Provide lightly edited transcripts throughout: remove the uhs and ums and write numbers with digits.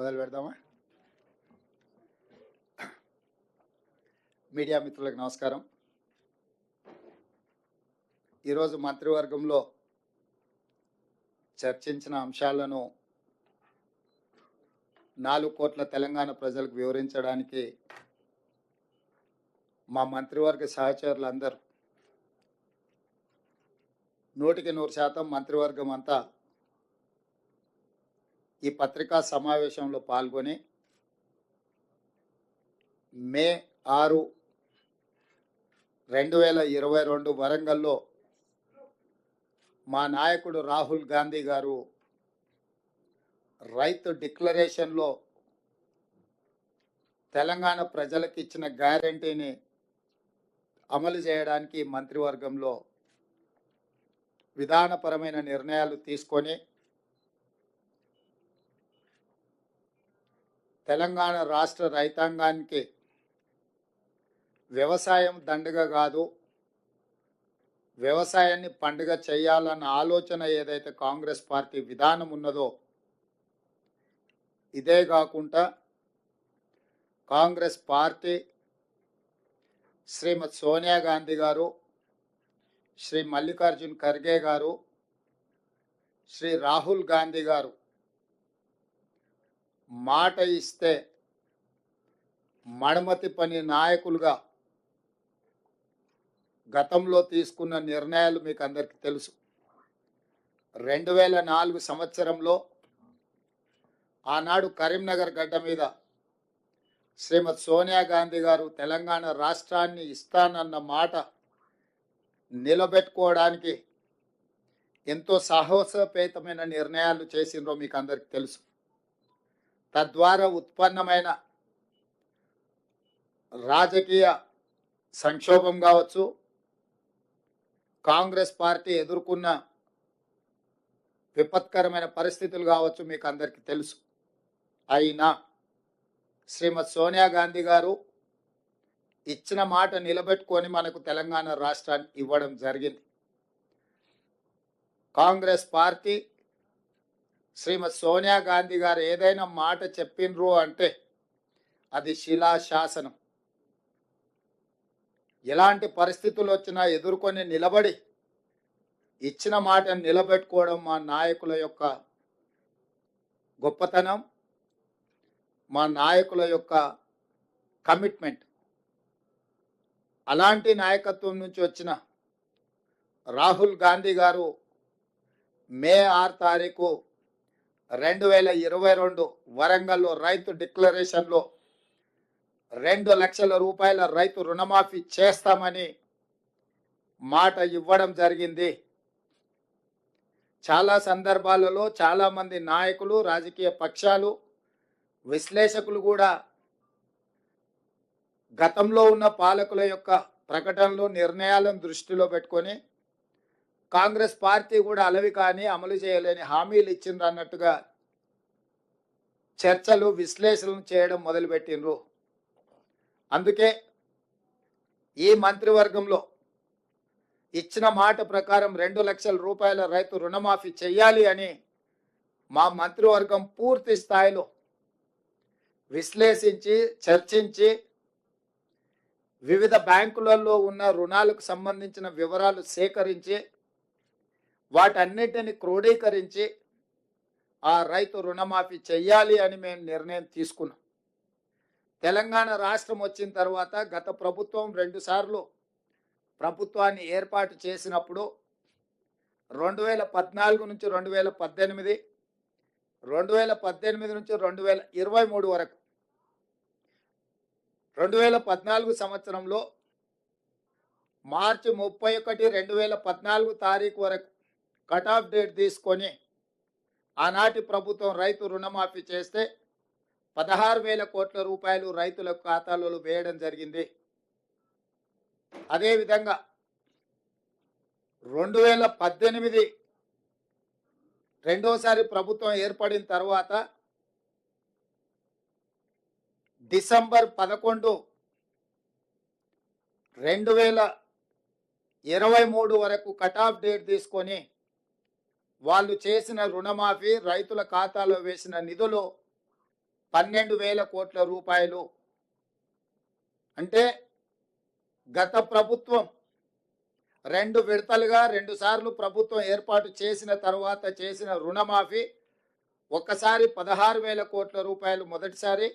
మొదలు పెడదామా? మీడియా మిత్రులకు నమస్కారం. ఈరోజు మంత్రివర్గంలో చర్చించిన అంశాలను 4 కోట్ల తెలంగాణ ప్రజలకు వివరించడానికి మా మంత్రివర్గ సహచరులందరూ 100% మంత్రివర్గం అంతా ఈ పత్రికా సమావేశంలో పాల్గొని మే 6, 2022 వరంగల్లో మా నాయకుడు రాహుల్ గాంధీ గారు రైతు డిక్లరేషన్లో తెలంగాణ ప్రజలకు ఇచ్చిన గ్యారంటీని అమలు చేయడానికి మంత్రివర్గంలో విధానపరమైన నిర్ణయాలు తీసుకొని తెలంగాణ రాష్ట్ర రైతాంగానికి వ్యవసాయం దండగ కాదు, వ్యవసాయాన్ని పండుగ చేయాలన్న ఆలోచన ఏదైతే కాంగ్రెస్ పార్టీ విధానం ఉన్నదో, ఇదే కాకుండా కాంగ్రెస్ పార్టీ శ్రీమతి సోనియా గాంధీ గారు, శ్రీ మల్లికార్జున్ ఖర్గే గారు, శ్రీ రాహుల్ గాంధీ గారు మాట ఇస్తే మడమతి పని నాయకులుగా గతంలో తీసుకున్న నిర్ణయాలు మీకు అందరికీ తెలుసు. 2004 సంవత్సరంలో ఆనాడు కరీంనగర్ గడ్డ మీద శ్రీమతి సోనియా గాంధీ గారు తెలంగాణ రాష్ట్రాన్ని ఇస్తానన్న మాట నిలబెట్టుకోవడానికి ఎంతో సాహసోపేతమైన నిర్ణయాలు చేసిండ్రో మీకు అందరికీ తెలుసు. తద్వారా ఉత్పన్నమైన రాజకీయ సంక్షోభం కావచ్చు, కాంగ్రెస్ పార్టీ ఎదుర్కొన్న విపత్కరమైన పరిస్థితులు కావచ్చు, మీకు అందరికీ తెలుసు. అయినా శ్రీమతి సోనియా గాంధీ గారు ఇచ్చిన మాట నిలబెట్టుకొని మనకు తెలంగాణ రాష్ట్రాన్ని ఇవ్వడం జరిగింది. కాంగ్రెస్ పార్టీ శ్రీమతి సోనియా గాంధీ గారు ఏదైనా మాట చెప్పిండ్రు అంటే అది శిలాశాసనం. ఎలాంటి పరిస్థితులు వచ్చినా ఎదుర్కొని నిలబడి ఇచ్చిన మాటను నిలబెట్టుకోవడం మా నాయకుల యొక్క గొప్పతనం, మా నాయకుల యొక్క కమిట్మెంట్. అలాంటి నాయకత్వం నుంచి వచ్చిన రాహుల్ గాంధీ గారు మే 6 తారీఖు 2022 వరంగల్లో రైతు డిక్లరేషన్లో 2 లక్షల రూపాయల రైతు రుణమాఫీ చేస్తామని మాట ఇవ్వడం జరిగింది. చాలా సందర్భాలలో చాలామంది నాయకులు, రాజకీయ పక్షాలు, విశ్లేషకులు కూడా గతంలో ఉన్న పాలకుల యొక్క ప్రకటనలు, నిర్ణయాలను దృష్టిలో పెట్టుకొని కాంగ్రెస్ పార్టీ కూడా అలవి కానీ అమలు చేయలేని హామీలు ఇచ్చిండ్రు అన్నట్టుగా చర్చలు, విశ్లేషణలు చేయడం మొదలుపెట్టిండ్రు. అందుకే ఈ మంత్రివర్గంలో ఇచ్చిన మాట ప్రకారం 2 లక్షల రూపాయల రైతు రుణమాఫీ చేయాలి అని మా మంత్రివర్గం పూర్తి స్థాయిలో విశ్లేషించి, చర్చించి, వివిధ బ్యాంకులలో ఉన్న రుణాలకు సంబంధించిన వివరాలు సేకరించి వాటన్నిటిని క్రోడీకరించి ఆ రైతు రుణమాఫీ చెయ్యాలి అని మేము నిర్ణయం తీసుకున్నాం. తెలంగాణ రాష్ట్రం వచ్చిన తర్వాత గత ప్రభుత్వం 2 సార్లు ప్రభుత్వాన్ని ఏర్పాటు చేసినప్పుడు 2014 నుంచి 2018, 2018 నుంచి 2023 వరకు 2014 సంవత్సరంలో మార్చి 31, 2014 తారీఖు వరకు కట్ ఆఫ్ డేట్ తీసుకొని ఆనాటి ప్రభుత్వం రైతు రుణమాఫీ చేస్తే 16,000 కోట్ల రూపాయలు రైతుల ఖాతాలలో వేయడం జరిగింది. అదేవిధంగా 2018 రెండోసారి ప్రభుత్వం ఏర్పడిన తర్వాత డిసెంబర్ 11, 2023 వరకు కట్ ఆఫ్ డేట్ తీసుకొని వాళ్ళు చేసిన రుణమాఫీ, రైతుల ఖాతాలో వేసిన నిధులు 12,000 కోట్ల రూపాయలు. అంటే గత ప్రభుత్వం 2 విడతలుగా 2 సార్లు ప్రభుత్వం ఏర్పాటు చేసిన తర్వాత చేసిన రుణమాఫీ ఒక్కసారి 16,000 కోట్ల రూపాయలు మొదటిసారి,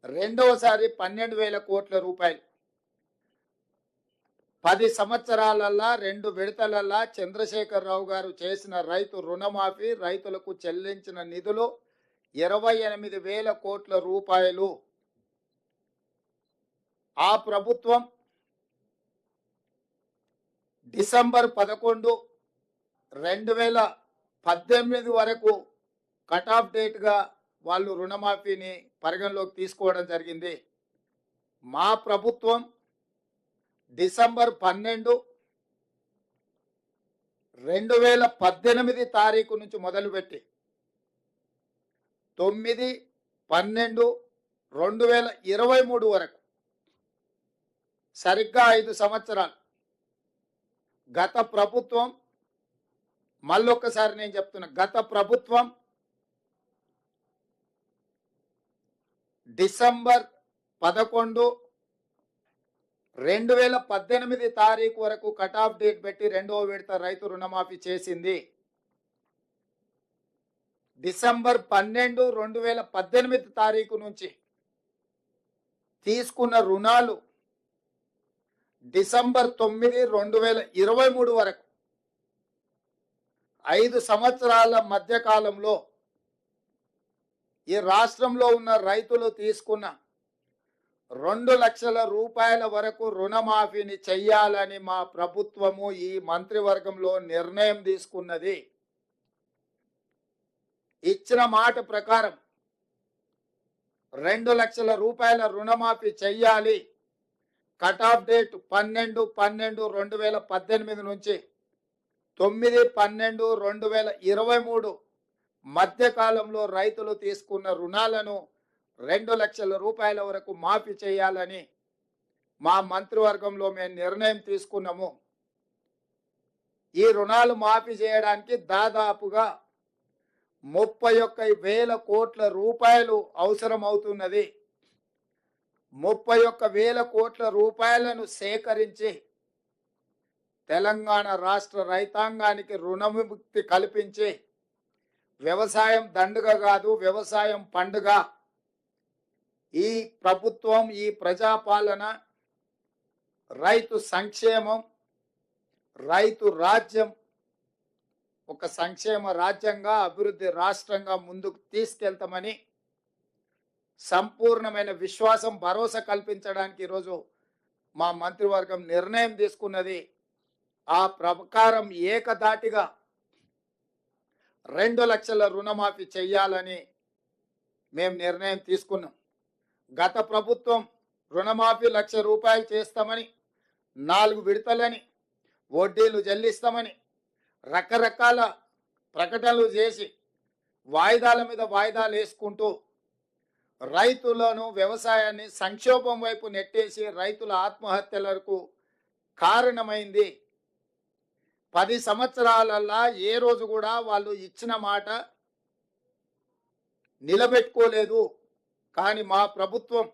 రెండవసారి 12,000 కోట్ల రూపాయలు. 10 సంవత్సరాలల్లా 2 విడతలల్లా చంద్రశేఖరరావు గారు చేసిన రైతు రుణమాఫీ, రైతులకు చెల్లించిన నిధులు 28,000 కోట్ల రూపాయలు. ఆ ప్రభుత్వం డిసెంబర్ 11, 2018 వరకు కట్ ఆఫ్ డేట్గా వాళ్ళు రుణమాఫీని పరిగణలోకి తీసుకోవడం జరిగింది. మా ప్రభుత్వం డిసెంబర్ 12, 2018 తారీఖు నుంచి మొదలుపెట్టి 9, 12, 2023 వరకు సరిగ్గా 5 సంవత్సరాలు గత ప్రభుత్వం, మళ్ళొక్కసారి నేను చెప్తున్నా, గత ప్రభుత్వం డిసెంబర్ 11, 2018 తారీఖు వరకు కట్ ఆఫ్ డేట్ పెట్టి రెండవ విడత రైతు రుణమాఫీ చేసింది. డిసెంబర్ 12, 2018 తారీఖు నుంచి తీసుకున్న రుణాలు డిసెంబర్ 9, 2023 వరకు 5 సంవత్సరాల మధ్య కాలంలో ఈ రాష్ట్రంలో ఉన్న రైతులు తీసుకున్న 2 లక్షల రూపాయల వరకు రుణమాఫీని చెయ్యాలని మా ప్రభుత్వము ఈ మంత్రివర్గంలో నిర్ణయం తీసుకున్నది. ఇచ్చిన మాట ప్రకారం 2 లక్షల రూపాయల రుణమాఫీ చెయ్యాలి. కట్ ఆఫ్ డేట్ 12/12/2018 నుంచి 9/12/2023 మధ్య కాలంలో రైతులు తీసుకున్న రుణాలను 2 లక్షల రూపాయల వరకు మాఫీ చేయాలని మా మంత్రివర్గంలో మేము నిర్ణయం తీసుకున్నాము. ఈ రుణాలు మాఫీ చేయడానికి దాదాపుగా 31,000 కోట్ల రూపాయలు అవసరం అవుతున్నది. 31,000 కోట్ల రూపాయలను సేకరించి తెలంగాణ రాష్ట్ర రైతాంగానికి రుణముక్తి కల్పించి వ్యవసాయం దండుగ కాదు, వ్యవసాయం పండుగ. ఈ ప్రభుత్వం, ఈ ప్రజాపాలన రైతు సంక్షేమం, రైతు రాజ్యం ఒక సంక్షేమ రాజ్యంగా, అభివృద్ధి రాష్ట్రంగా ముందుకు తీసుకెళ్తామని సంపూర్ణమైన విశ్వాసం, భరోసా కల్పించడానికి ఈరోజు మా మంత్రివర్గం నిర్ణయం తీసుకున్నది. ఆ ప్రకారం ఏకధాటిగా 2 లక్షల రుణమాఫీ చెయ్యాలని మేము నిర్ణయం తీసుకున్నాం. గత ప్రభుత్వం రుణమాఫీ 1,00,000 రూపాయలు చేస్తామని, 4 విడతలని, వడ్డీలు చెల్లిస్తామని రకరకాల ప్రకటనలు చేసి వాయిదాల మీద వాయిదాలు వేసుకుంటూ రైతులను, వ్యవసాయాన్ని సంక్షోభం వైపు నెట్టేసి రైతుల ఆత్మహత్యలకు కారణమైంది. 10 సంవత్సరాలల్లా ఏ రోజు కూడా వాళ్ళు ఇచ్చిన మాట నిలబెట్టుకోలేదు. కానీ మా ప్రభుత్వం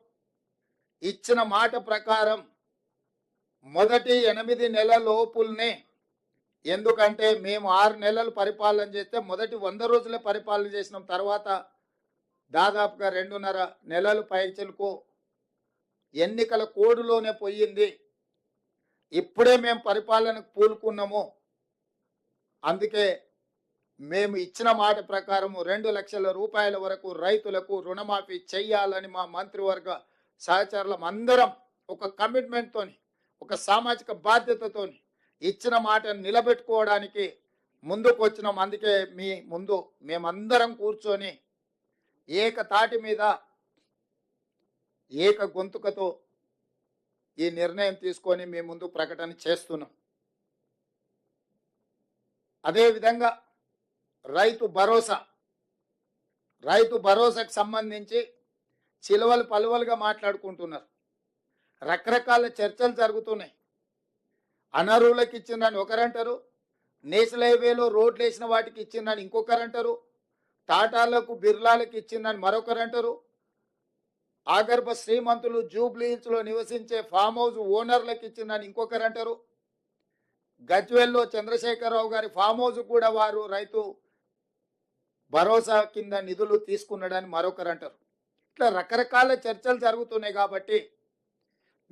ఇచ్చిన మాట ప్రకారం మొదటి 8 నెలల లోపుల్నే, ఎందుకంటే మేము 6 నెలలు పరిపాలన చేస్తే మొదటి 100 రోజులే పరిపాలన చేసినాం. తర్వాత దాదాపుగా 2.5 నెలలు పైచలకు ఎన్నికల కోడులోనే పోయింది. ఇప్పుడే మేము పరిపాలనకు పూనుకున్నాము. అందుకే మేము ఇచ్చిన మాట ప్రకారం 2 లక్షల రూపాయల వరకు రైతులకు రుణమాఫీ చెయ్యాలని మా మంత్రివర్గ సహచరులం అందరం ఒక కమిట్మెంట్తోని, ఒక సామాజిక బాధ్యతతోని ఇచ్చిన మాట నిలబెట్టుకోవడానికి ముందుకు వచ్చినాం. అందుకే మీ ముందు మేమందరం కూర్చొని ఏకతాటి మీద, ఏక గొంతుకతో ఈ నిర్ణయం తీసుకొని మీ ముందు ప్రకటన చేస్తున్నాం. అదేవిధంగా రైతు భరోసాకు సంబంధించి చిలువలు పలువలుగా మాట్లాడుకుంటున్నారు. రకరకాల చర్చలు జరుగుతున్నాయి. అనర్హులకు ఇచ్చిందని ఒకరంటారు, నేషనల్ హైవేలో రోడ్లు వేసిన వాటికి ఇచ్చిందని ఇంకొకరంటారు, టాటాలకు, బిర్లాలకు ఇచ్చిందని మరొకరంటారు, ఆగర్భ శ్రీమంతులు జూబ్లీ హిల్స్ లో నివసించే ఫామ్ హౌస్ ఓనర్లకు ఇచ్చిందని ఇంకొకరు అంటారు. గజ్వేల్లో చంద్రశేఖరరావు గారి ఫామ్ హౌస్ కూడా వారు రైతు భరోసా కింద నిధులు తీసుకున్నాడని మరొకరు అంటారు. ఇట్లా రకరకాల చర్చలు జరుగుతున్నాయి. కాబట్టి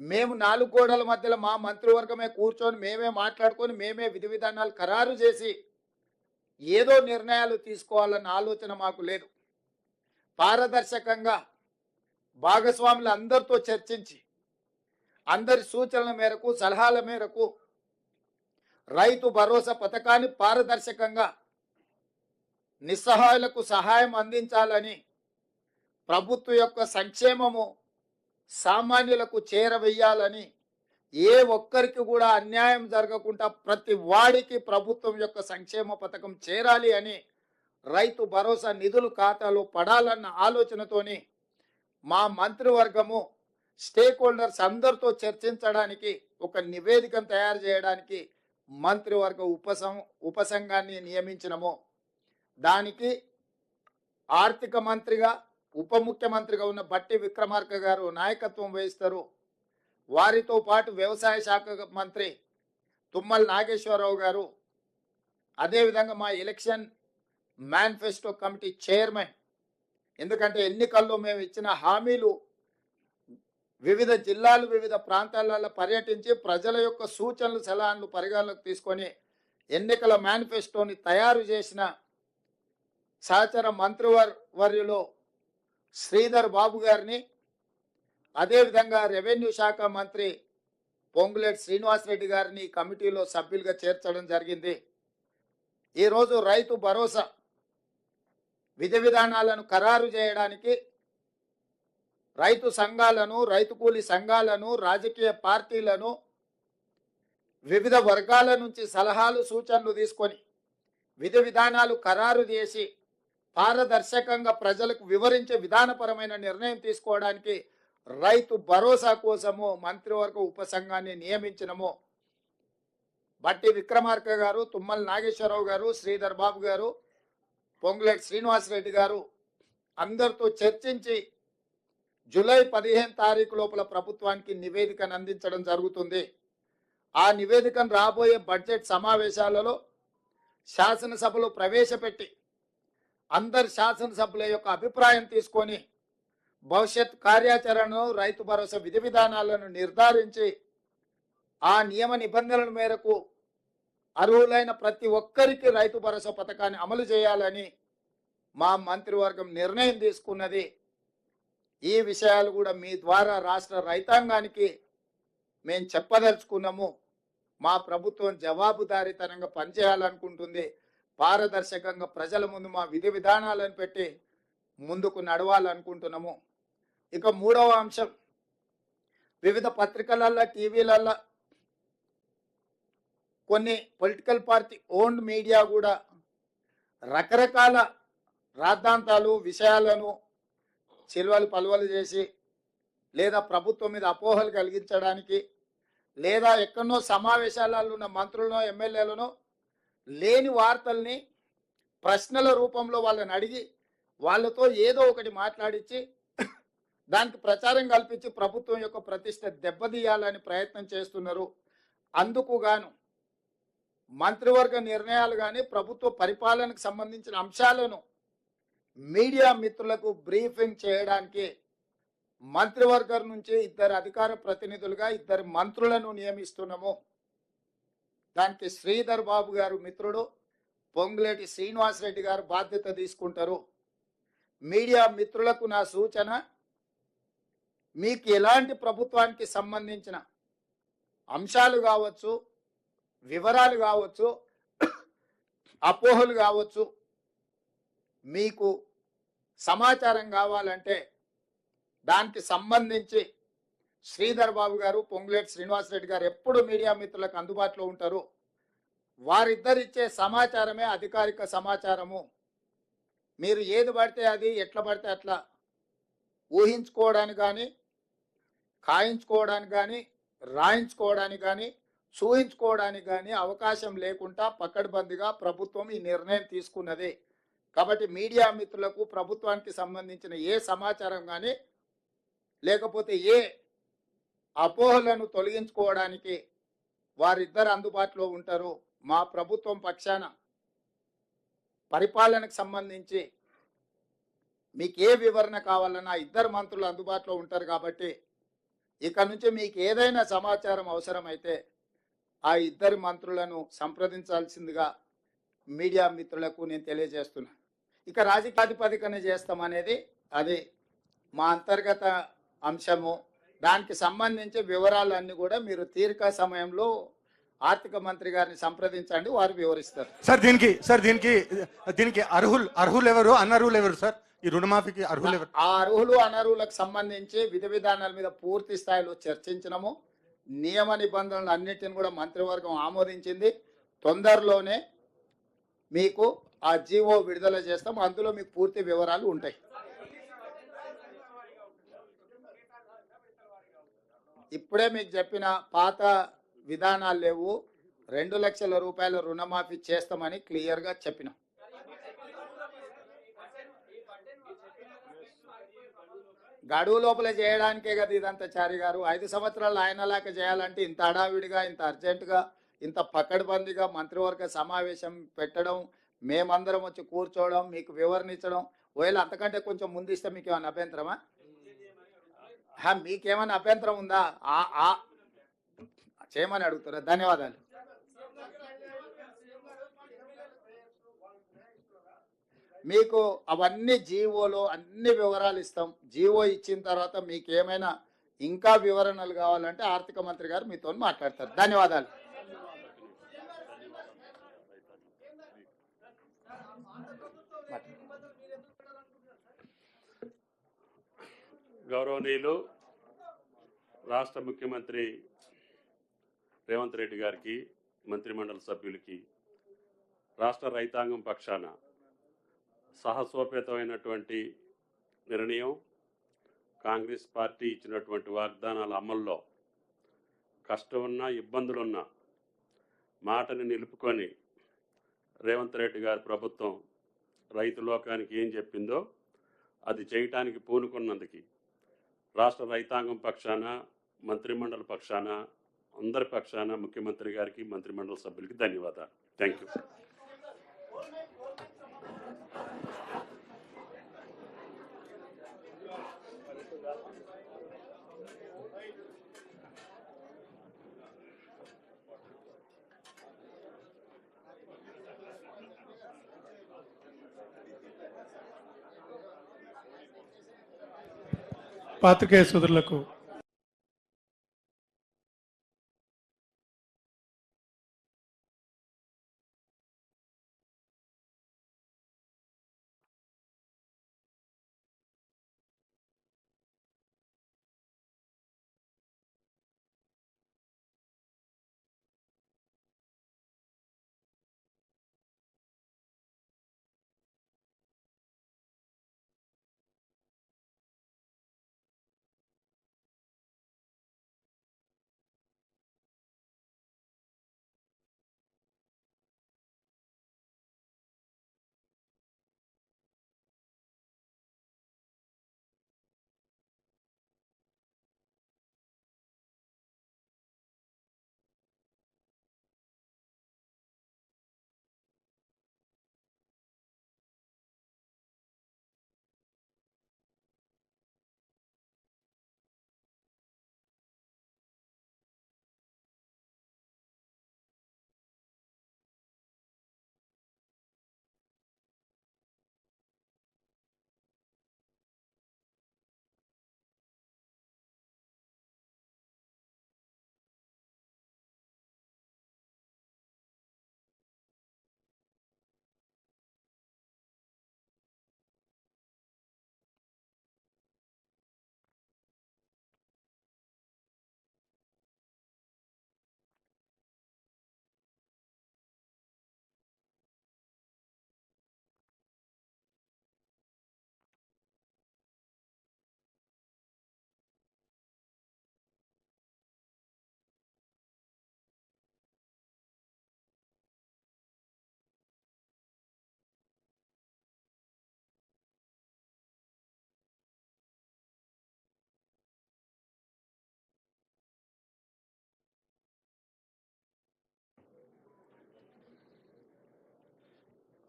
మేము 4 గోడల మధ్యలో మా మంత్రివర్గమే కూర్చొని మేమే మాట్లాడుకొని మేమే విధి విధానాలు ఖరారు చేసి ఏదో నిర్ణయాలు తీసుకోవాలన్న ఆలోచన మాకు లేదు. పారదర్శకంగా భాగస్వాములు అందరితో చర్చించి అందరి సూచనల మేరకు సలహాల మేరకు రైతు భరోసా పథకాన్ని పారదర్శకంగా నిస్సహాయులకు సహాయం అందించాలని, ప్రభుత్వం యొక్క సంక్షేమము సామాన్యులకు చేరవేయాలని, ఏ ఒక్కరికి కూడా అన్యాయం జరగకుండా ప్రతి వాడికి ప్రభుత్వం యొక్క సంక్షేమ పథకం చేరాలి అని, రైతు భరోసా నిధులు ఖాతాలో పడాలన్న ఆలోచనతోని మా మంత్రివర్గము స్టేక్ హోల్డర్స్ అందరితో చర్చించడానికి ఒక నివేదికను తయారు చేయడానికి మంత్రివర్గ ఉపసంఘాన్ని నియమించినము. దానికి ఆర్థిక మంత్రిగా ఉప ముఖ్యమంత్రిగా ఉన్న బట్టి విక్రమార్క గారు నాయకత్వం వహిస్తారు. వారితో పాటు వ్యవసాయ శాఖ మంత్రి తుమ్మల నాగేశ్వరరావు గారు, అదేవిధంగా మా ఎలక్షన్ మేనిఫెస్టో కమిటీ చైర్మన్, ఎందుకంటే ఎన్నికల్లో మేము ఇచ్చిన హామీలు వివిధ జిల్లాలు వివిధ ప్రాంతాలలో పర్యటించి ప్రజల యొక్క సూచనలు సలహాలు పరిగణలోకి తీసుకొని ఎన్నికల మేనిఫెస్టోని తయారు చేసిన సహచర మంత్రివర్యులు శ్రీధర్ బాబు గారిని, అదేవిధంగా రెవెన్యూ శాఖ మంత్రి పొంగులేటి శ్రీనివాసరెడ్డి గారిని కమిటీలో సభ్యులుగా చేర్చడం జరిగింది. ఈరోజు రైతు భరోసా విధి విధానాలను ఖరారు చేయడానికి రైతు సంఘాలను, రైతు కూలీ సంఘాలను, రాజకీయ పార్టీలను, వివిధ వర్గాల నుంచి సలహాలు సూచనలు తీసుకొని విధి విధానాలు ఖరారు చేసి పారదర్శకంగా ప్రజలకు వివరించే విధానపరమైన నిర్ణయం తీసుకోవడానికి రైతు భరోసా కోసము మంత్రివర్గ ఉపసంఘాన్ని నియమించినము. బట్టి విక్రమార్క గారు, తుమ్మల నాగేశ్వరరావు గారు, శ్రీధర్ బాబు గారు, పొంగులేటి శ్రీనివాసరెడ్డి గారు అందరితో చర్చించి జూలై 15 తారీఖు లోపల ప్రభుత్వానికి నివేదికను అందించడం జరుగుతుంది. ఆ నివేదికను రాబోయే బడ్జెట్ సమావేశాలలో శాసనసభలో ప్రవేశపెట్టి అందరి శాసనసభ్యుల యొక్క అభిప్రాయం తీసుకొని భవిష్యత్ కార్యాచరణను, రైతు భరోసా విధి విధానాలను నిర్ధారించి ఆ నియమ నిబంధనల మేరకు అర్హులైన ప్రతి ఒక్కరికి రైతు భరోసా పథకాన్ని అమలు చేయాలని మా మంత్రివర్గం నిర్ణయం తీసుకున్నది. ఈ విషయాలు కూడా మీ ద్వారా రాష్ట్ర రైతాంగానికి మేము చెప్పదలుచుకున్నాము. మా ప్రభుత్వం జవాబుదారీతనంగా పనిచేయాలనుకుంటుంది. పారదర్శకంగా ప్రజల ముందు మా విధి విధానాలను పెట్టి ముందుకు నడవాలనుకుంటున్నాము. ఇక మూడవ అంశం, వివిధ పత్రికలల్లో, టీవీలల్లో కొన్ని పొలిటికల్ పార్టీ ఓన్డ్ మీడియా కూడా రకరకాల రాద్ధాంతాలు, విషయాలను చిల్వలు పలువలు చేసి లేదా ప్రభుత్వం మీద అపోహలు కలిగించడానికి లేదా ఎక్కడనో సమావేశాలలో ఉన్న మంత్రులను, ఎమ్మెల్యేలను లేని వార్తల్ని ప్రశ్నల రూపంలో వాళ్ళని అడిగి వాళ్ళతో ఏదో ఒకటి మాట్లాడించి దానికి ప్రచారం కల్పించి ప్రభుత్వం యొక్క ప్రతిష్ట దెబ్బతీయాలని ప్రయత్నం చేస్తున్నారు. అందుకు గాను మంత్రివర్గ నిర్ణయాలు కానీ ప్రభుత్వ పరిపాలనకు సంబంధించిన అంశాలను మీడియా మిత్రులకు బ్రీఫింగ్ చేయడానికి మంత్రివర్గం నుంచి 2 అధికార ప్రతినిధులుగా 2 మంత్రులను నియమిస్తున్నాము. దానికి శ్రీధర్ బాబు గారు మిత్రుడు, పొంగులేటి శ్రీనివాసరెడ్డి గారు బాధ్యత తీసుకుంటారు. మీడియా మిత్రులకు నా సూచన, మీకు ఎలాంటి ప్రభుత్వానికి సంబంధించిన అంశాలు కావచ్చు, వివరాలు కావచ్చు, అపోహలు కావచ్చు, మీకు సమాచారం కావాలంటే దానికి సంబంధించి శ్రీధర్ బాబు గారు, పొంగులేటి శ్రీనివాసరెడ్డి గారు ఎప్పుడు మీడియా మిత్రులకు అందుబాటులో ఉంటారు. వారిద్దరిచ్చే సమాచారమే అధికారిక సమాచారము. మీరు ఏది పడితే అది, ఎట్లా పడితే అట్లా ఊహించుకోవడానికి కానీ, ఖాయించుకోవడానికి కానీ, రాయించుకోవడానికి కానీ, చూయించుకోవడానికి కానీ అవకాశం లేకుండా పకడ్బందీగా ప్రభుత్వం ఈ నిర్ణయం తీసుకున్నది. కాబట్టి మీడియా మిత్రులకు ప్రభుత్వానికి సంబంధించిన ఏ సమాచారం కానీ లేకపోతే ఏ అపోహలను తొలగించుకోవడానికి వారిద్దరు అందుబాటులో ఉంటారు. మా ప్రభుత్వం పక్షాన పరిపాలనకు సంబంధించి మీకు ఏ వివరణ కావాలన్నా ఇద్దరు మంత్రులు అందుబాటులో ఉంటారు. కాబట్టి ఇక నుంచి మీకు ఏదైనా సమాచారం అవసరమైతే ఆ ఇద్దరు మంత్రులను సంప్రదించాల్సిందిగా మీడియా మిత్రులకు నేను తెలియజేస్తున్నా. ఇక రాజకీయాధిపతికన చేస్తామనేది అది మా అంతర్గత అంశము. దానికి సంబంధించి వివరాలన్నీ కూడా మీరు తీరిక సమయంలో ఆర్థిక మంత్రి గారిని సంప్రదించండి, వారు వివరిస్తారు. దీనికి అర్హులు ఎవరు, అనర్హులు ఎవరు సార్? ఈ రుణమాఫీకి అర్హులు ఎవరు? ఆ అర్హులు అనర్హులకు సంబంధించి విధి విధానాల మీద పూర్తి స్థాయిలో చర్చించినము. నియమ నిబంధనలు అన్నిటిని కూడా మంత్రివర్గం ఆమోదించింది. తొందరలోనే మీకు ఆ జీవో విడుదల చేస్తాం. అందులో మీకు పూర్తి వివరాలు ఉంటాయి. ఇప్పుడే మీకు చెప్పిన పాత విధానాలు లేవు. 2 లక్షల రూపాయల రుణమాఫీ చేస్తామని క్లియర్గా చెప్పినాం. గడువు లోపల చేయడానికే కదా ఇదంతా. చారి గారు 5 సంవత్సరాలు ఆయనలాగా చేయాలంటే ఇంత హడావిడిగా, ఇంత అర్జెంటుగా, ఇంత పకడ్బందీగా మంత్రివర్గ సమావేశం పెట్టడం, మేమందరం వచ్చి కూర్చోవడం, మీకు వివరణ ఇచ్చడం, ఒకవేళ అంతకంటే కొంచెం ముందు ఇస్తే మీకు ఏమైనా అభ్యంతరమా? మీకేమైనా అభ్యంతరం ఉందా? చేయమని అడుగుతారా? ధన్యవాదాలు. మీకు అవన్నీ జీవోలో అన్ని వివరాలు ఇస్తాం. జీవో ఇచ్చిన తర్వాత మీకు ఏమైనా ఇంకా వివరణలు కావాలంటే ఆర్థిక మంత్రి గారు మీతో మాట్లాడతారు. ధన్యవాదాలు. గౌరవనీయులు రాష్ట్ర ముఖ్యమంత్రి రేవంత్ రెడ్డి గారికి, మంత్రిమండలి సభ్యులకి, రాష్ట్ర రైతాంగం పక్షాన సాహసోపేతమైనటువంటి నిర్ణయం, కాంగ్రెస్ పార్టీ ఇచ్చినటువంటి వాగ్దానాల అమల్లో కష్టమున్నా ఇబ్బందులున్నా మాటని నిలుపుకొని రేవంత్ రెడ్డి గారి ప్రభుత్వం రైతు లోకానికి ఏం చెప్పిందో అది చేయటానికి పూనుకున్నందుకు రాష్ట్ర రైతాంగం పక్షాన, మంత్రిమండలి పక్షాన, అందరి పక్షాన ముఖ్యమంత్రి గారికి, మంత్రిమండలి సభ్యులకి ధన్యవాదాలు. Thank you. పాత్రికేయ సోదరులకు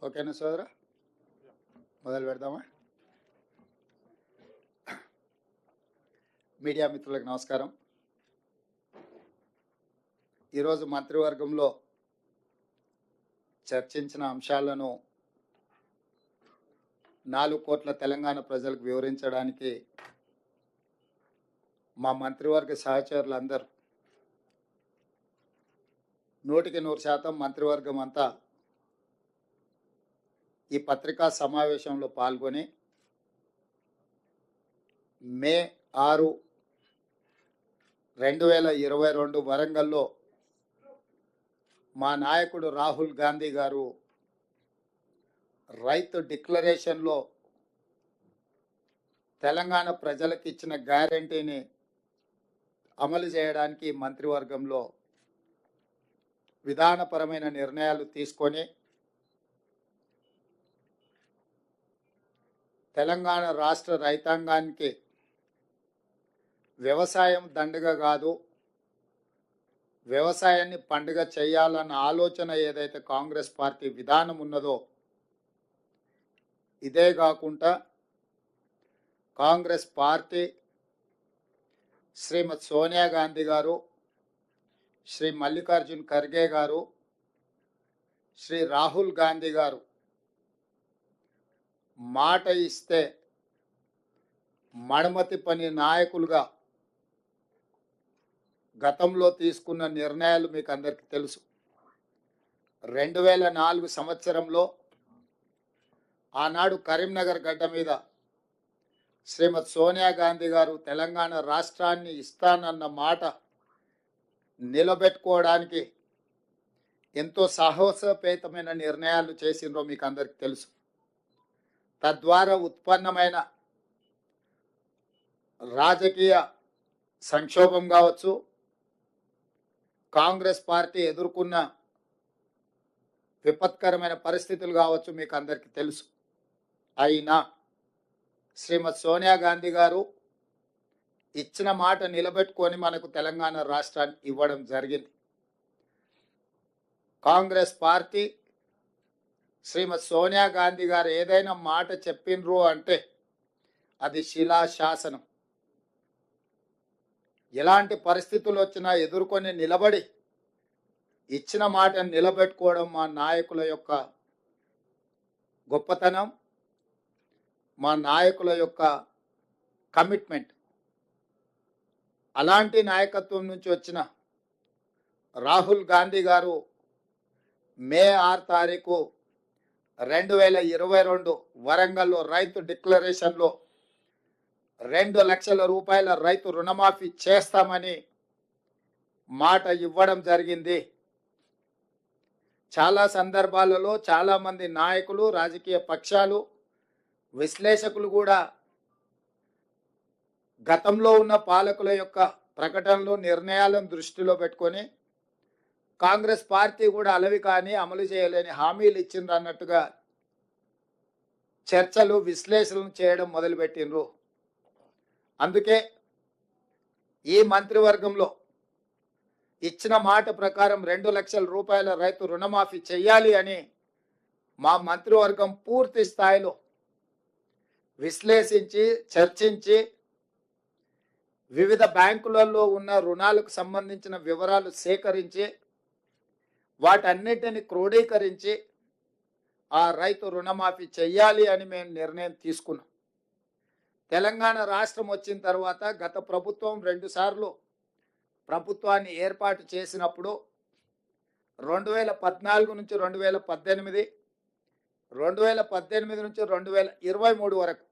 ఓకేనా సోదరా, మొదలు పెడదామా? మీడియా మిత్రులకు నమస్కారం. ఈరోజు మంత్రివర్గంలో చర్చించిన అంశాలను 4 కోట్ల తెలంగాణ ప్రజలకు వివరించడానికి మా మంత్రివర్గ సహచరులందరూ 100% మంత్రివర్గం అంతా ఈ పత్రికా సమావేశంలో పాల్గొని మే 6, 2022 వరంగల్లో మా నాయకుడు రాహుల్ గాంధీ గారు రైతు డిక్లరేషన్లో తెలంగాణ ప్రజలకు ఇచ్చిన గ్యారంటీని అమలు చేయడానికి మంత్రివర్గంలో విధానపరమైన నిర్ణయాలు తీసుకొని తెలంగాణ రాష్ట్ర రైతాంగానికి వ్యవసాయం దండగ కాదు, వ్యవసాయాన్ని పండుగ చేయాలన్న ఆలోచన ఏదైతే కాంగ్రెస్ పార్టీ విధానం ఉన్నదో, ఇదే కాకుండా కాంగ్రెస్ పార్టీ శ్రీమతి సోనియా గాంధీ గారు, శ్రీ మల్లికార్జున్ ఖర్గే గారు, శ్రీ రాహుల్ గాంధీ గారు మాట ఇస్తే మడమతి పని నాయకులుగా గతంలో తీసుకున్న నిర్ణయాలు మీకు అందరికీ తెలుసు. 2004 సంవత్సరంలో ఆనాడు కరీంనగర్ గడ్డ మీద శ్రీమతి సోనియా గాంధీ గారు తెలంగాణ రాష్ట్రాన్ని ఇస్తానన్న మాట నిలబెట్టుకోవడానికి ఎంతో సాహసోపేతమైన నిర్ణయాలు చేసిండ్రో మీకు అందరికీ తెలుసు. తద్వారా ఉత్పన్నమైన రాజకీయ సంక్షోభం కావచ్చు, కాంగ్రెస్ పార్టీ ఎదుర్కొన్న విపత్కరమైన పరిస్థితులు కావచ్చు, మీకు అందరికీ తెలుసు. అయినా శ్రీమతి సోనియా గాంధీ గారు ఇచ్చిన మాట నిలబెట్టుకొని మనకు తెలంగాణ రాష్ట్రాన్ని ఇవ్వడం జరిగింది. కాంగ్రెస్ పార్టీ శ్రీమతి సోనియా గాంధీ గారు ఏదైనా మాట చెప్పిండ్రు అంటే అది శిలాశాసనం. ఎలాంటి పరిస్థితులు వచ్చినా ఎదుర్కొని నిలబడి ఇచ్చిన మాటను నిలబెట్టుకోవడం మా నాయకుల యొక్క గొప్పతనం, మా నాయకుల యొక్క కమిట్మెంట్. అలాంటి నాయకత్వం నుంచి వచ్చిన రాహుల్ గాంధీ గారు మే 6 తారీఖు 2022 వరంగల్లో రైతు డిక్లరేషన్లో 2 లక్షల రూపాయల రైతు రుణమాఫీ చేస్తామని మాట ఇవ్వడం జరిగింది. చాలా సందర్భాలలో చాలామంది నాయకులు, రాజకీయ పక్షాలు, విశ్లేషకులు కూడా గతంలో ఉన్న పాలకుల యొక్క ప్రకటనలు, నిర్ణయాలను దృష్టిలో పెట్టుకొని కాంగ్రెస్ పార్టీ కూడా అలవి కానీ అమలు చేయలేని హామీలు ఇచ్చిండ్రు అన్నట్టుగా చర్చలు, విశ్లేషణలు చేయడం మొదలుపెట్టిండ్రు. అందుకే ఈ మంత్రివర్గంలో ఇచ్చిన మాట ప్రకారం 2 లక్షల రూపాయల రైతు రుణమాఫీ చేయాలి అని మా మంత్రివర్గం పూర్తి స్థాయిలో విశ్లేషించి, చర్చించి, వివిధ బ్యాంకులలో ఉన్న రుణాలకు సంబంధించిన వివరాలు సేకరించి వాటన్నిటిని క్రోడీకరించి ఆ రైతు రుణమాఫీ చెయ్యాలి అని మేము నిర్ణయం తీసుకున్నాం. తెలంగాణ రాష్ట్రం వచ్చిన తర్వాత గత ప్రభుత్వం 2 సార్లు ప్రభుత్వాన్ని ఏర్పాటు చేసినప్పుడు 2014 నుంచి 2018, 2018 నుంచి 2023 వరకు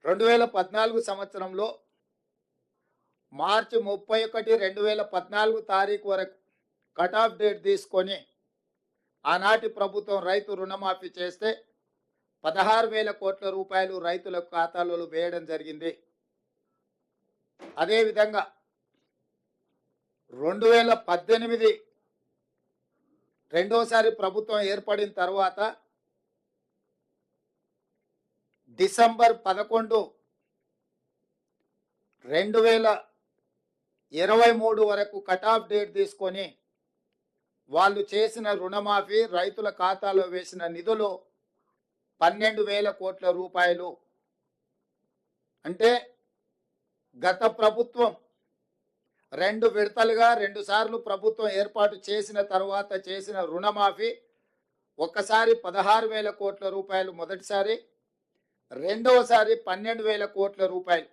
2014 సంవత్సరంలో మార్చి 31, 2014 తారీఖు వరకు కట్ ఆఫ్ డేట్ తీసుకొని ఆనాటి ప్రభుత్వం రైతు రుణమాఫీ చేస్తే 16,000 కోట్ల రూపాయలు రైతుల ఖాతాలలో వేయడం జరిగింది. అదేవిధంగా 2018 రెండోసారి ప్రభుత్వం ఏర్పడిన తర్వాత డిసెంబర్ 11, 2023 వరకు కట్ ఆఫ్ డేట్ తీసుకొని వాళ్ళు చేసిన రుణమాఫీ, రైతుల ఖాతాలో వేసిన నిధులు 12,000 కోట్ల రూపాయలు. అంటే గత ప్రభుత్వం 2 విడతలుగా 2 సార్లు ప్రభుత్వం ఏర్పాటు చేసిన తర్వాత చేసిన రుణమాఫీ ఒక్కసారి 16,000 కోట్ల రూపాయలు మొదటిసారి, రెండవసారి 12,000 కోట్ల రూపాయలు.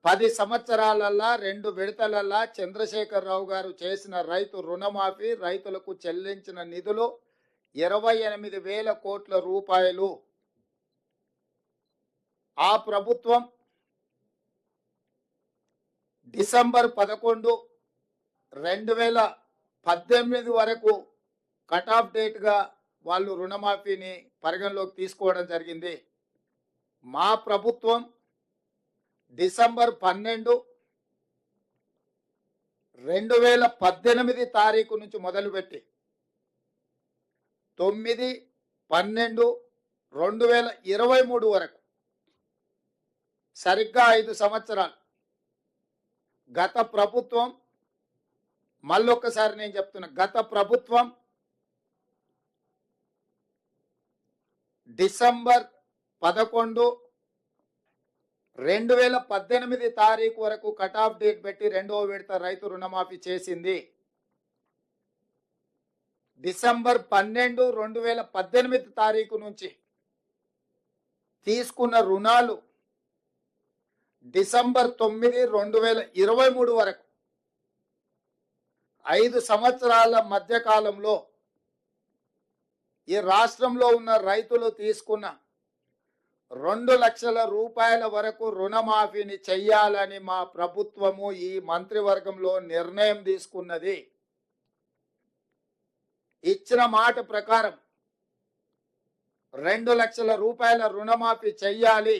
10 సంవత్సరాలల్లా 2 విడతలల్లా చంద్రశేఖరరావు గారు చేసిన రైతు రుణమాఫీ, రైతులకు చెల్లించిన నిధులు 28,000 కోట్ల రూపాయలు. ఆ ప్రభుత్వం డిసెంబర్ 11, 2018 వరకు కట్ ఆఫ్ డేట్గా వాళ్ళు రుణమాఫీని పరిగణలోకి తీసుకోవడం జరిగింది. మా ప్రభుత్వం డిసెంబర్ 12, 2018 తారీఖు నుంచి మొదలుపెట్టి 9, 12, 2023 వరకు సరిగ్గా 5 సంవత్సరాలు. గత ప్రభుత్వం, మళ్ళొక్కసారి నేను చెప్తున్నా, గత ప్రభుత్వం డిసెంబర్ 11, 2018 తారీఖు వరకు కట్ ఆఫ్ డేట్ పెట్టి 2వ విడత రైతు రుణమాఫీ చేసింది. డిసెంబర్ 12, 2018 తారీఖు నుంచి తీసుకున్న రుణాలు డిసెంబర్ 9, 2023 వరకు 5 సంవత్సరాల మధ్య కాలంలో ఈ రాష్ట్రంలో ఉన్న రైతులు తీసుకున్న 2 లక్షల రూపాయల వరకు రుణమాఫీని చెయ్యాలని మా ప్రభుత్వము ఈ మంత్రివర్గంలో నిర్ణయం తీసుకున్నది. ఇచ్చిన మాట ప్రకారం 2 లక్షల రూపాయల రుణమాఫీ చెయ్యాలి.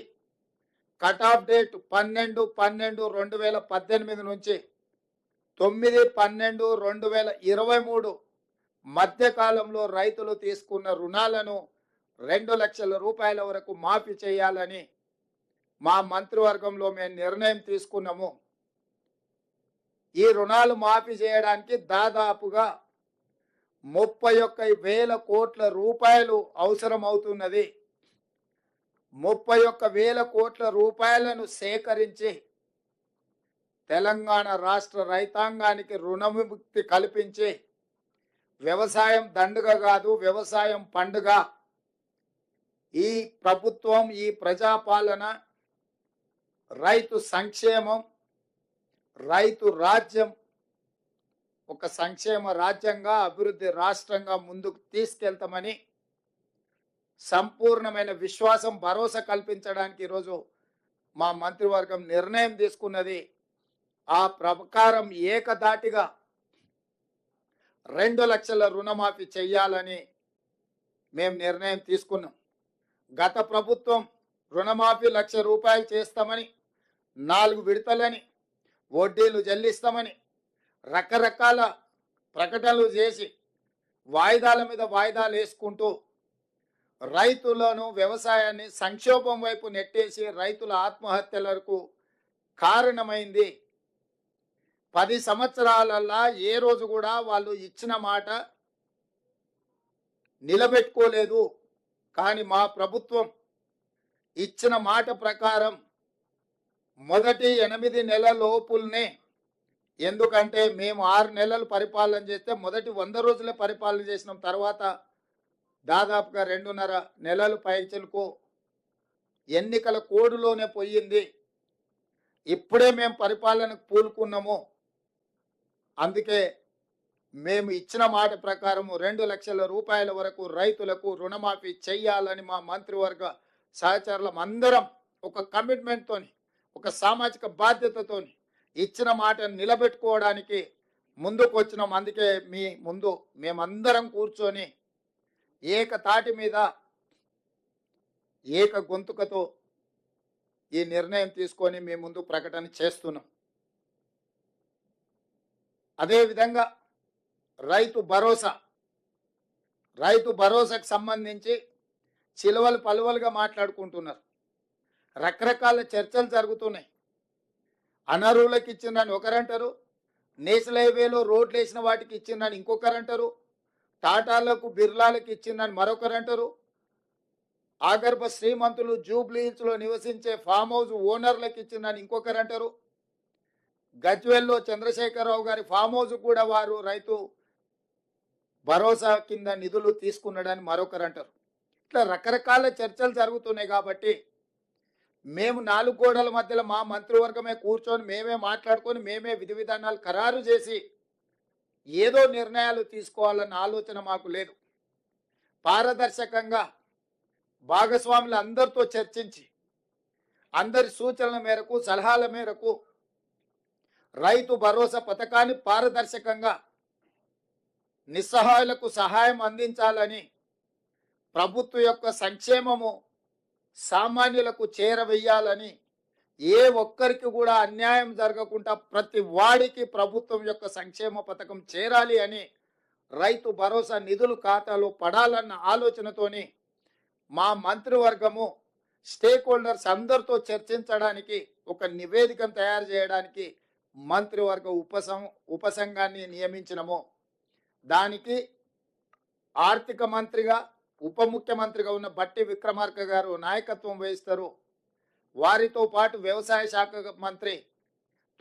కట్ ఆఫ్ డేట్ 12, 12, 2018 నుంచి 9, 12, 2023 మధ్య కాలంలో రైతులు తీసుకున్న రుణాలను 2 లక్షల రూపాయల వరకు మాఫీ చేయాలని మా మంత్రివర్గంలో మేము నిర్ణయం తీసుకున్నాము. ఈ రుణాలు మాఫీ చేయడానికి దాదాపుగా 31,000 కోట్ల రూపాయలు అవసరం అవుతున్నది. 31,000 కోట్ల రూపాయలను సేకరించి తెలంగాణ రాష్ట్ర రైతాంగానికి రుణముక్తి కల్పించి వ్యవసాయం దండుగ కాదు, వ్యవసాయం పండుగ. ఈ ప్రభుత్వం, ఈ ప్రజాపాలన రైతు సంక్షేమం, రైతు రాజ్యం ఒక సంక్షేమ రాజ్యంగా, అభివృద్ధి రాష్ట్రంగా ముందుకు తీసుకెళ్తామని సంపూర్ణమైన విశ్వాసం, భరోసా కల్పించడానికి ఈరోజు మా మంత్రివర్గం నిర్ణయం తీసుకున్నది. ఆ ప్రకారం ఏకధాటిగా 2 లక్షల రుణమాఫీ చెయ్యాలని మేము నిర్ణయం తీసుకున్నాం. గత ప్రభుత్వం రుణమాఫీ 1,00,000 రూపాయలు చేస్తామని, 4 విడతలని, వడ్డీలు చెల్లిస్తామని రకరకాల ప్రకటనలు చేసి వాయిదాల మీద వాయిదాలు వేసుకుంటూ రైతులను, వ్యవసాయాన్ని సంక్షోభం వైపు నెట్టేసి రైతుల ఆత్మహత్యలకు కారణమైంది. 10 సంవత్సరాలల్లా ఏ రోజు కూడా వాళ్ళు ఇచ్చిన మాట నిలబెట్టుకోలేదు. కానీ మా ప్రభుత్వం ఇచ్చిన మాట ప్రకారం మొదటి 8 నెలల లోపుల్నే, ఎందుకంటే మేము 6 నెలలు పరిపాలన చేస్తే మొదటి 100 రోజులే పరిపాలన చేసినాం. తర్వాత దాదాపుగా 2.5 నెలలు పైచలకు ఎన్నికల కోడులోనే పోయింది. ఇప్పుడే మేము పరిపాలనకు పూనుకున్నాము. అందుకే మేము ఇచ్చిన మాట ప్రకారం 2 లక్షల రూపాయల వరకు రైతులకు రుణమాఫీ చెయ్యాలని మా మంత్రివర్గ సహచరులం అందరం ఒక కమిట్మెంట్తోని, ఒక సామాజిక బాధ్యతతోని ఇచ్చిన మాటను నిలబెట్టుకోవడానికి ముందుకు వచ్చినాం. అందుకే మీ ముందు మేమందరం కూర్చొని ఏకతాటి మీద, ఏక గొంతుకతో ఈ నిర్ణయం తీసుకొని మీ ముందు ప్రకటన చేస్తున్నాం. అదేవిధంగా రైతు భరోసాకు సంబంధించి చిలువలు పలువలుగా మాట్లాడుకుంటున్నారు. రకరకాల చర్చలు జరుగుతున్నాయి. అనర్హులకు ఇచ్చిందని ఒకరంటారు, నేషనల్ హైవేలో రోడ్లు వేసిన వాటికి ఇచ్చిందని ఇంకొకరు అంటారు, టాటాలకు బిర్లాలకు ఇచ్చిందని మరొకరు అంటారు, ఆగర్భ శ్రీమంతులు జూబ్లీహిల్స్లో నివసించే ఫామ్ హౌస్ ఓనర్లకు ఇచ్చిందని ఇంకొకరు అంటారు, గజ్వేల్లో చంద్రశేఖరరావు గారి ఫామ్ హౌస్ కూడా వారు రైతు భరోసా కింద నిధులు తీసుకున్నాడని మరొకరు అంటారు. ఇట్లా రకరకాల చర్చలు జరుగుతున్నాయి. కాబట్టి మేము 4 గోడల మధ్యలో మా మంత్రివర్గమే కూర్చొని మేమే మాట్లాడుకొని మేమే విధి విధానాలు ఖరారు చేసి ఏదో నిర్ణయాలు తీసుకోవాలన్న ఆలోచన మాకు లేదు. పారదర్శకంగా భాగస్వాములు అందరితో చర్చించి అందరి సూచనల మేరకు సలహాల మేరకు రైతు భరోసా పథకాన్ని పారదర్శకంగా నిస్సహాయులకు సహాయం అందించాలని, ప్రభుత్వం యొక్క సంక్షేమము సామాన్యులకు చేరవేయాలని, ఏ ఒక్కరికి కూడా అన్యాయం జరగకుండా ప్రతి వాడికి ప్రభుత్వం యొక్క సంక్షేమ పథకం చేరాలి అని, రైతు భరోసా నిధులు ఖాతాలో పడాలన్న ఆలోచనతోని మా మంత్రివర్గము స్టేక్ హోల్డర్స్ అందరితో చర్చించడానికి ఒక నివేదికను తయారు చేయడానికి మంత్రివర్గ ఉపసంఘాన్ని నియమించినము. దానికి ఆర్థిక మంత్రిగా ఉప ముఖ్యమంత్రిగా ఉన్న బట్టి విక్రమార్క గారు నాయకత్వం వహిస్తారు. వారితో పాటు వ్యవసాయ శాఖ మంత్రి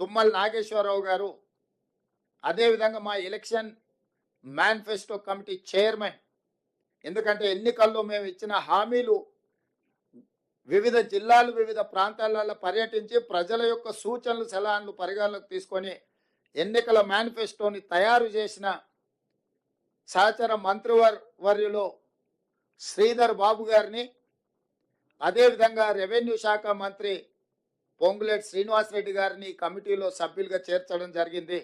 తుమ్మల నాగేశ్వరరావు గారు, అదేవిధంగా మా ఎలక్షన్ మేనిఫెస్టో కమిటీ చైర్మన్, ఎందుకంటే ఎన్నికల్లో మేము ఇచ్చిన హామీలు వివిధ జిల్లాలు వివిధ ప్రాంతాలలో పర్యటించి ప్రజల యొక్క సూచనలు సలహాలు పరిగణలోకి తీసుకొని ఎన్నికల మేనిఫెస్టోని తయారు చేసిన సహచర మంత్రివర్యులో శ్రీధర్ బాబు గారిని, అదేవిధంగా రెవెన్యూ శాఖ మంత్రి పొంగులేటి శ్రీనివాసరెడ్డి గారిని కమిటీలో సభ్యులుగా చేర్చడం జరిగింది.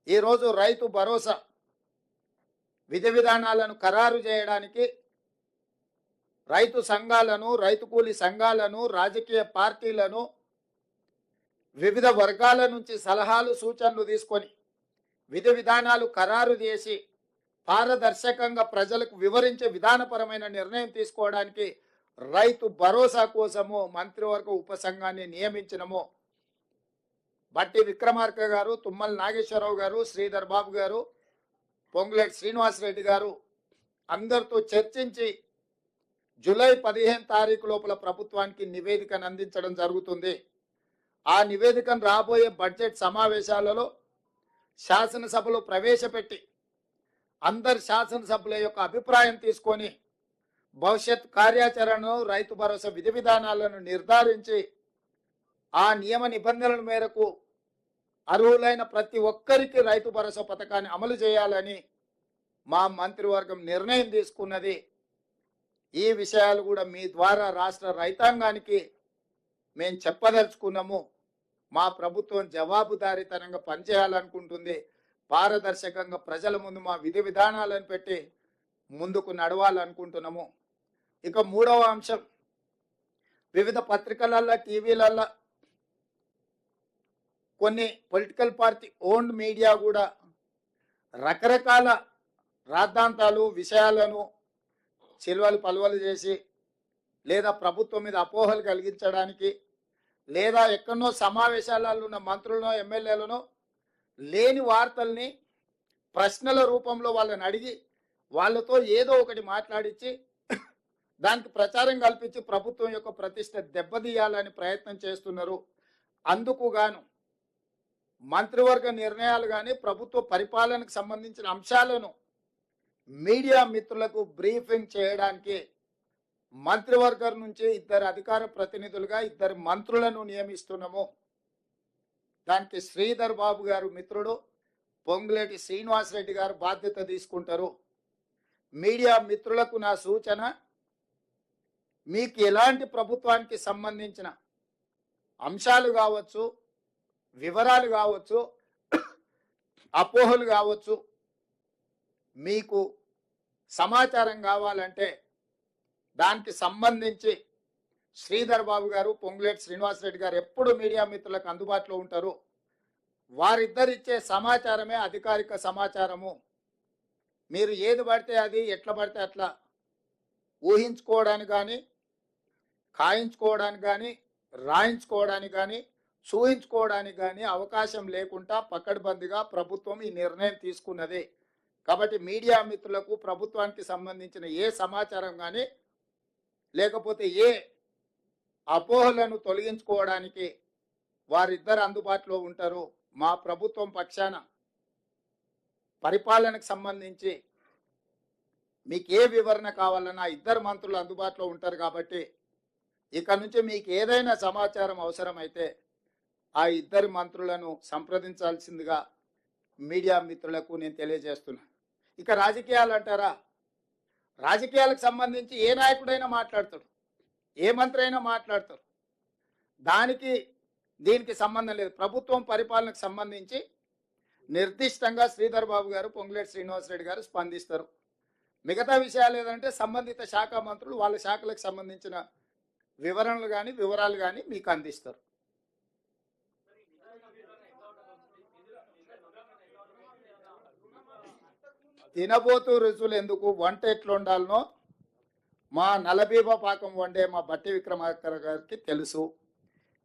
ఈరోజు రైతు భరోసా విధి విధానాలను ఖరారు చేయడానికి రైతు సంఘాలను, రైతు కూలీ సంఘాలను, రాజకీయ పార్టీలను, వివిధ వర్గాల నుంచి సలహాలు సూచనలు తీసుకొని విధి విధానాలు ఖరారు చేసి పారదర్శకంగా ప్రజలకు వివరించే విధానపరమైన నిర్ణయం తీసుకోవడానికి రైతు భరోసా కోసము మంత్రివర్గ ఉపసంఘాన్ని నియమించినము. బట్టి విక్రమార్క గారు, తుమ్మల నాగేశ్వరరావు గారు, శ్రీధర్ బాబు గారు, పొంగులేటి శ్రీనివాసరెడ్డి గారు అందరితో చర్చించి జూలై 15 తారీఖు లోపల ప్రభుత్వానికి నివేదికను అందించడం జరుగుతుంది. ఆ నివేదికను రాబోయే బడ్జెట్ సమావేశాలలో శాసనసభలో ప్రవేశపెట్టి అందరి శాసనసభ్యుల యొక్క అభిప్రాయం తీసుకొని భవిష్యత్ కార్యాచరణను, రైతు భరోసా విధి విధానాలను నిర్ధారించి ఆ నియమ నిబంధనల మేరకు అర్హులైన ప్రతి ఒక్కరికి రైతు భరోసా పథకాన్ని అమలు చేయాలని మా మంత్రివర్గం నిర్ణయం తీసుకున్నది. ఈ విషయాలు కూడా మీ ద్వారా రాష్ట్ర రైతాంగానికి మేము చెప్పదలుచుకున్నాము. మా ప్రభుత్వం జవాబుదారీతనంగా పనిచేయాలనుకుంటుంది. పారదర్శకంగా ప్రజల ముందు మా విధి విధానాలను పెట్టి ముందుకు నడవాలనుకుంటున్నాము. ఇక 3వ అంశం, వివిధ పత్రికలల్లో, టీవీలల్లో కొన్ని పొలిటికల్ పార్టీ ఓన్డ్ మీడియా కూడా రకరకాల రాద్ధాంతాలు, విషయాలను చిల్వలు పలువలు చేసి లేదా ప్రభుత్వం మీద అపోహలు కలిగించడానికి లేదా ఎక్కడో సమావేశాలలో ఉన్న మంత్రులను, ఎమ్మెల్యేలను లేని వార్తల్ని ప్రశ్నల రూపంలో వాళ్ళని అడిగి వాళ్ళతో ఏదో ఒకటి మాట్లాడించి దానికి ప్రచారం కల్పించి ప్రభుత్వం యొక్క ప్రతిష్ట దెబ్బతీయాలని ప్రయత్నం చేస్తున్నారు. అందుకు గాను మంత్రివర్గ నిర్ణయాలు కానీ ప్రభుత్వ పరిపాలనకు సంబంధించిన అంశాలను మీడియా మిత్రులకు బ్రీఫింగ్ చేయడానికి మంత్రివర్గం నుంచి 2 అధికార ప్రతినిధులుగా 2 మంత్రులను నియమిస్తున్నాము. దానికి శ్రీధర్ బాబు గారు మిత్రుడు, పొంగులేటి శ్రీనివాసరెడ్డి గారు బాధ్యత తీసుకుంటారు. మీడియా మిత్రులకు నా సూచన, మీకు ఎలాంటి ప్రభుత్వానికి సంబంధించిన అంశాలు కావచ్చు, వివరాలు కావచ్చు, అపోహలు కావచ్చు, మీకు సమాచారం కావాలంటే దానికి సంబంధించి శ్రీధర్ బాబు గారు, పొంగులేటి శ్రీనివాసరెడ్డి గారు ఎప్పుడు మీడియా మిత్రులకు అందుబాటులో ఉంటారు. వారిద్దరిచ్చే సమాచారమే అధికారిక సమాచారము. మీరు ఏది పడితే అది, ఎట్లా పడితే అట్లా ఊహించుకోవడానికి కానీ, ఖాయించుకోవడానికి కానీ, రాయించుకోవడానికి కానీ, చూయించుకోవడానికి కానీ అవకాశం లేకుండా పకడ్బందీగా ప్రభుత్వం ఈ నిర్ణయం తీసుకున్నది. కాబట్టి మీడియా మిత్రులకు ప్రభుత్వానికి సంబంధించిన ఏ సమాచారం కానీ లేకపోతే ఏ అపోహలను తొలగించుకోవడానికి వారిద్దరు అందుబాటులో ఉంటారు. మా ప్రభుత్వం పక్షాన పరిపాలనకు సంబంధించి మీకు ఏ వివరణ కావాలన్నా ఇద్దరు మంత్రులు అందుబాటులో ఉంటారు. కాబట్టి ఇక నుంచి మీకు ఏదైనా సమాచారం అవసరమైతే ఆ ఇద్దరు మంత్రులను సంప్రదించాల్సిందిగా మీడియా మిత్రులకు నేను తెలియజేస్తున్నా. ఇక రాజకీయాలు అంటారా, రాజకీయాలకు సంబంధించి ఏ నాయకుడైనా మాట్లాడతాడు, ఏ మంత్రి అయినా మాట్లాడతారు. దీనికి సంబంధం లేదు. ప్రభుత్వం పరిపాలనకు సంబంధించి నిర్దిష్టంగా శ్రీధర్ బాబు గారు, పొంగులేటి శ్రీనివాసరెడ్డి గారు స్పందిస్తారు. మిగతా విషయాలు ఏదంటే సంబంధిత శాఖ మంత్రులు వాళ్ళ శాఖలకు సంబంధించిన వివరాలు కానీ మీకు అందిస్తారు. తినబోతూ రుచులు ఎందుకు, వంట ఎట్లా ఉండాలనో మా నలబీబ పాకం వండే మా బట్టి విక్రమార్క గారికి తెలుసు.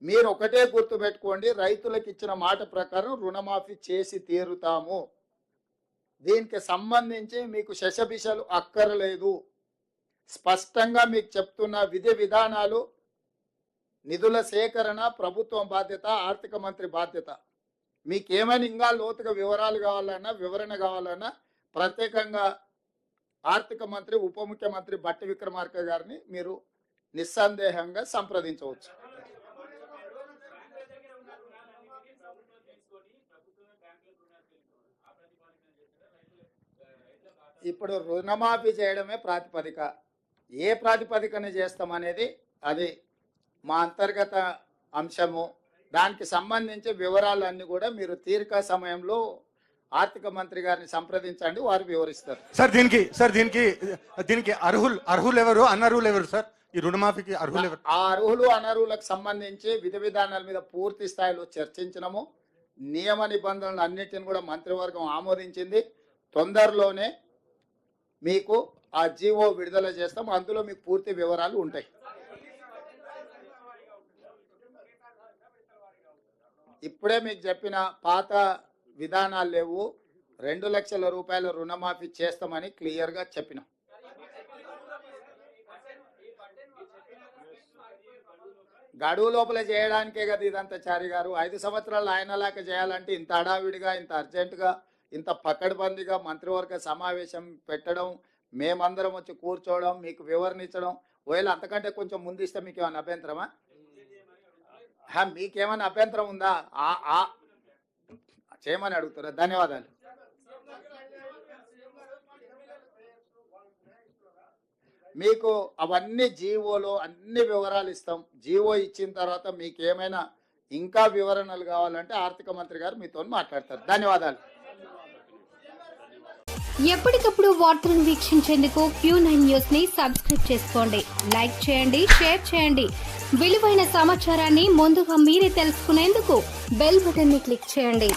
మీరు ఒకటే గుర్తుపెట్టుకోండి, రైతులకు ఇచ్చిన మాట ప్రకారం రుణమాఫీ చేసి తీరుతాము. దీనికి సంబంధించి మీకు శశబిషలు అక్కరలేదు. స్పష్టంగా మీకు చెప్తున్న విధి విధానాలు, నిధుల సేకరణ ప్రభుత్వం బాధ్యత, ఆర్థిక మంత్రి బాధ్యత. మీకేమైనా ఇంకా లోతుగా వివరాలు కావాలన్నా, వివరణ కావాలన్నా ప్రత్యేకంగా ఆర్థిక మంత్రి, ఉప ముఖ్యమంత్రి బట్టి విక్రమార్క గారిని మీరు నిస్సందేహంగా సంప్రదించవచ్చు. ఇప్పుడు రుణమాఫీ చేయడమే ప్రాతిపదిక. ఏ ప్రాతిపదికన చేస్తామనేది అది మా అంతర్గత అంశము. దానికి సంబంధించి వివరాలన్నీ కూడా మీరు తీరిక సమయంలో ఆర్థిక మంత్రి గారిని సంప్రదించండి, వారు వివరిస్తారు. సార్ దీనికి అర్హులు ఎవరు, అనర్హులు ఎవరు సార్? ఈ రుణమాఫీకి అర్హులు ఎవరు? ఆ అర్హులు అనర్హులకు సంబంధించి విధి విధానాల మీద పూర్తి స్థాయిలో చర్చించినము. నియమ నిబంధనలు అన్నిటిని కూడా మంత్రివర్గం ఆమోదించింది. తొందరలోనే మీకు ఆ జీవో విడుదల చేస్తాం. అందులో మీకు పూర్తి వివరాలు ఉంటాయి. ఇప్పుడే మీకు చెప్పిన పాత విధానాలు లేవు. 2 లక్షల రూపాయల రుణమాఫీ చేస్తామని క్లియర్గా చెప్పినాం. గడువు లోపల చేయడానికే కదా ఇదంతా. చారి గారు 5 సంవత్సరాలు ఆయనలాగా చేయాలంటే ఇంత హడావిడిగా, ఇంత అర్జెంటుగా, ఇంత పకడ్బందీగా మంత్రివర్గ సమావేశం పెట్టడం, మేమందరం వచ్చి కూర్చోవడం, మీకు వివరణ ఇచ్చడం, ఒకవేళ అంతకంటే కొంచెం ముందు ఇస్తే మీకు ఏమైనా అభ్యంతరమా? మీకేమైనా అభ్యంతరం ఉందా? చేయమని అడుగుతారా? ధన్యవాదాలు. మీకు అవన్నీ జీవోలో అన్ని వివరాలు ఇస్తాం. జీవో ఇచ్చిన తర్వాత మీకు ఏమైనా ఇంకా వివరణలు కావాలంటే ఆర్థిక మంత్రి గారు మీతో మాట్లాడతారు. ధన్యవాదాలు. ఎప్పటికప్పుడు వార్తలను వీక్షించేందుకు Q9 న్యూస్ ని సబ్స్క్రైబ్ చేసుకోండి, లైక్ చేయండి, షేర్ చేయండి. విలువైన సమాచారాన్ని ముందుగా మీరే తెలుసుకునేందుకు బెల్ బటన్ ని క్లిక్ చేయండి.